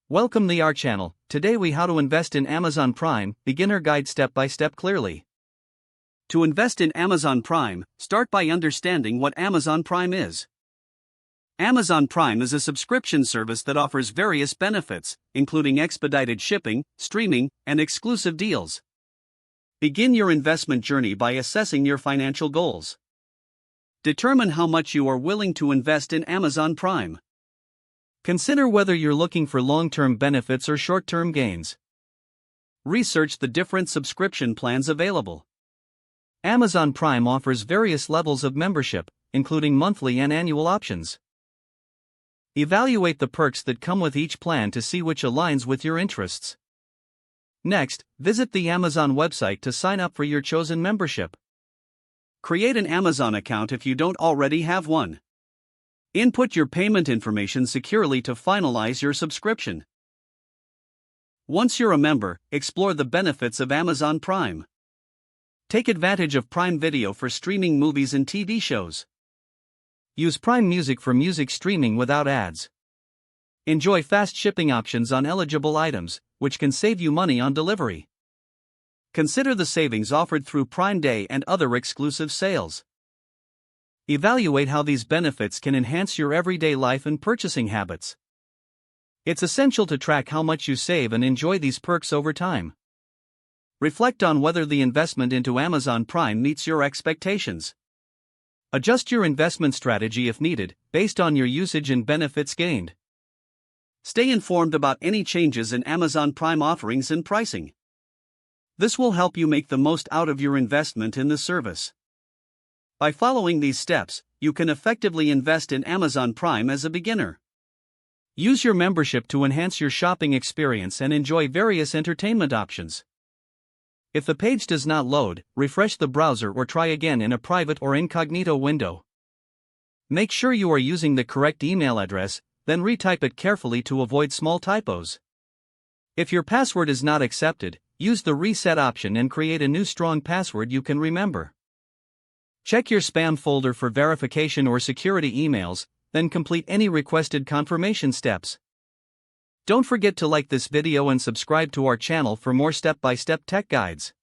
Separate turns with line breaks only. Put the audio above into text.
Welcome to our channel. Today we how to invest in Amazon Prime, beginner guide step by step clearly. To invest in Amazon Prime, start by understanding what Amazon Prime is. Amazon Prime is a subscription service that offers various benefits, including expedited shipping, streaming, and exclusive deals. Begin your investment journey by assessing your financial goals. Determine how much you are willing to invest in Amazon Prime. Consider whether you're looking for long-term benefits or short-term gains. Research the different subscription plans available. Amazon Prime offers various levels of membership, including monthly and annual options. Evaluate the perks that come with each plan to see which aligns with your interests. Next, visit the Amazon website to sign up for your chosen membership. Create an Amazon account if you don't already have one. Input your payment information securely to finalize your subscription. Once you're a member, explore the benefits of Amazon Prime. Take advantage of Prime Video for streaming movies and TV shows. Use Prime Music for music streaming without ads. Enjoy fast shipping options on eligible items, which can save you money on delivery. Consider the savings offered through Prime Day and other exclusive sales. Evaluate how these benefits can enhance your everyday life and purchasing habits. It's essential to track how much you save and enjoy these perks over time. Reflect on whether the investment into Amazon Prime meets your expectations. Adjust your investment strategy if needed, based on your usage and benefits gained. Stay informed about any changes in Amazon Prime offerings and pricing. This will help you make the most out of your investment in the service. By following these steps, you can effectively invest in Amazon Prime as a beginner. Use your membership to enhance your shopping experience and enjoy various entertainment options. If the page does not load, refresh the browser or try again in a private or incognito window. Make sure you are using the correct email address, then retype it carefully to avoid small typos. If your password is not accepted, use the reset option and create a new strong password you can remember. Check your spam folder for verification or security emails, then complete any requested confirmation steps. Don't forget to like this video and subscribe to our channel for more step-by-step tech guides.